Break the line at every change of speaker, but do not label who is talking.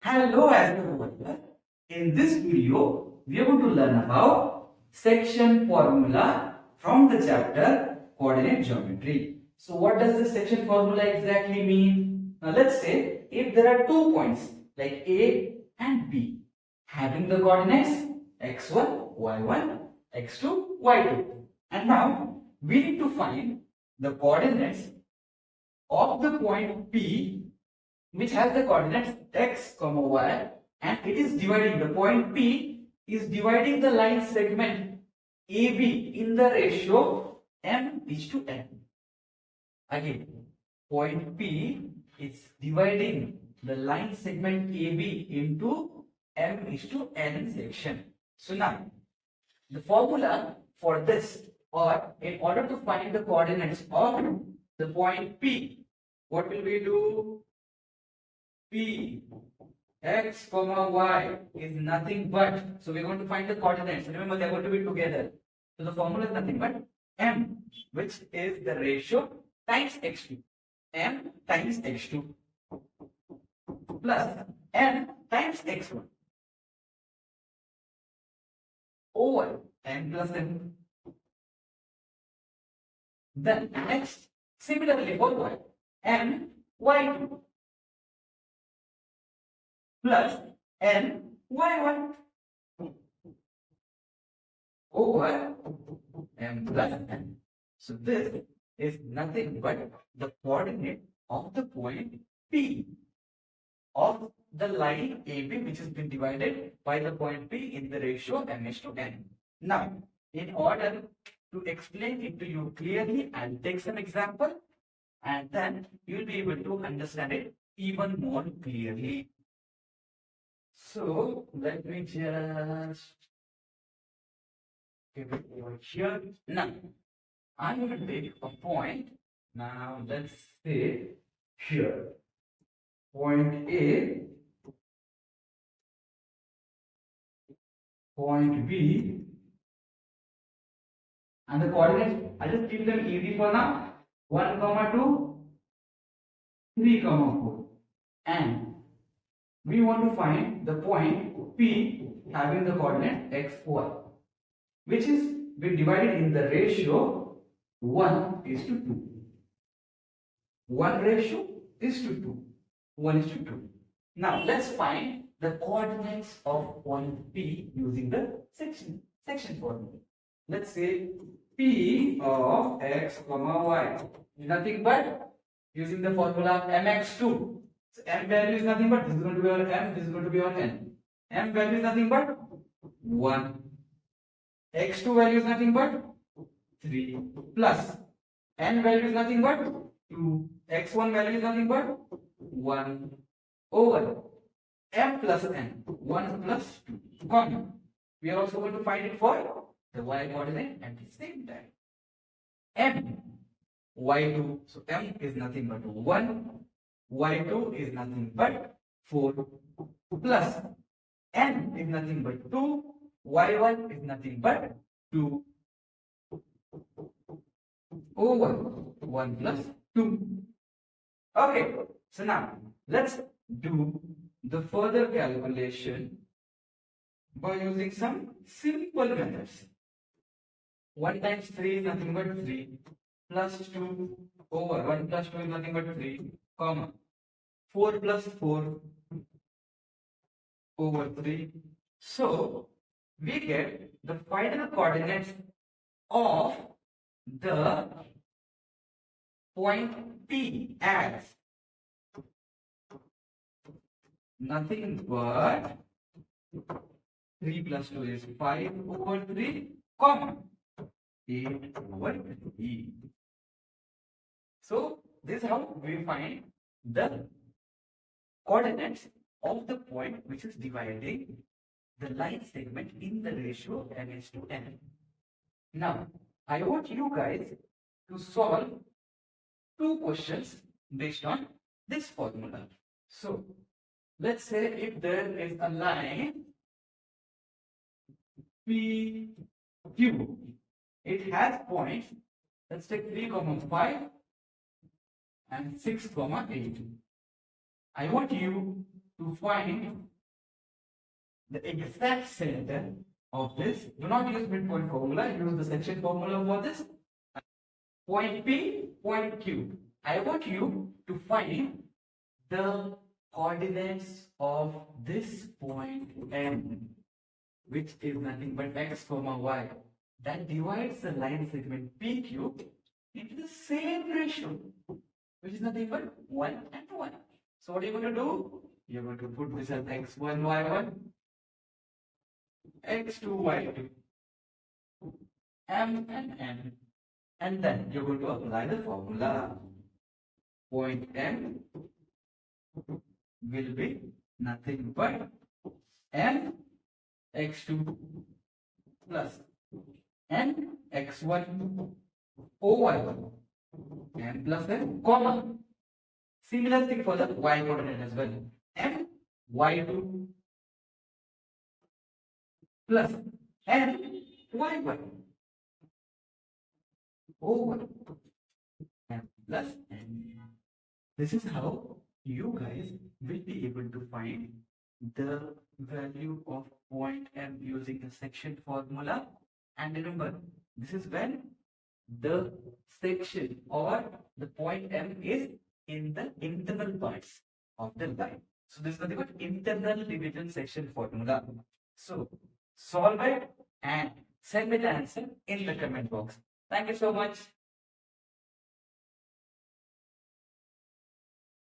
Hello everyone. In this video, we are going to learn about section formula from the chapter coordinate geometry. So what does this section formula exactly mean? Now let's say if there are 2 points like A and B having the coordinates x1, y1, x2, y2. And now we need to find the coordinates of the point P which has the coordinates x comma y, and it is dividing the point P is dividing the line segment AB in the ratio m:n. Again, point P is dividing the line segment AB into m:n section. So now the formula for this, or in order to find the coordinates of the point P, what will we do? P x comma y is nothing but, so we're going to find the coordinates. Remember, they're going to be together. So the formula is nothing but m, which is the ratio times x2. M times x2 plus n times x1 over n plus n. Then next, similarly for y, m y2 plus n y1 over m plus n. So this is nothing but the coordinate of the point P of the line AB, which has been divided by the point P in the ratio m:n. Now, in order to explain it to you clearly, I'll take some example and then you'll be able to understand it even more clearly. So let me just give it over here. Now I'm going to take a point. Now let's say here point A, point B, and the coordinates, I'll just keep them easy for now. 1, 2, 3, 4, and we want to find the point P having the coordinate x, y, which is been divided in the ratio 1:2. 1 ratio is to 2. 1:2. Now let's find the coordinates of point P using the section formula. Let's say P of x comma y is nothing but using the formula mx2. So m value is nothing but, this is going to be our m, this is going to be our n. M value is nothing but 1. x2 value is nothing but 3 plus n value is nothing but 2. x1 value is nothing but 1 over m plus n, 1 plus 2, comma. We are also going to find it for the y coordinate at the same time. M y2, so m is nothing but 1. y2 is nothing but 4 plus n is nothing but 2, y1 is nothing but 2 over 1 plus 2. Okay, so now let's do the further calculation by using some simple methods. 1 times 3 is nothing but 3 plus 2 over 1 plus 2 is nothing but 3, comma 4 plus 4 over 3. So we get the final coordinates of the point P as nothing but 3 plus 2 is 5 over 3, comma 8 over 3. So this is how we find the coordinates of the point which is dividing the line segment in the ratio m:n. Now I want you guys to solve 2 questions based on this formula. So let's say if there is a line PQ, it has points, let's take 3, 5 and 6, 8. I want you to find the exact center of this. Do not use midpoint formula, use the section formula for this. Point P, point Q. I want you to find the coordinates of this point M, which is nothing but x comma y, that divides the line segment PQ into the same ratio, which is nothing but 1 and 1. So what are you going to do? You're going to put this as x1, y1, x2, y2, m and n. And then you're going to apply the formula. Point M will be nothing but m x2 plus n x1 over m plus n, comma. Similar thing for the y coordinate as well. M y2 plus n y1 over m plus n. This is how you guys will be able to find the value of point M using the section formula. And remember, this is when the section or the point M is in the internal parts of the line. So this is nothing but internal division section formula. So solve it and send me the answer in the comment box. Thank you so much.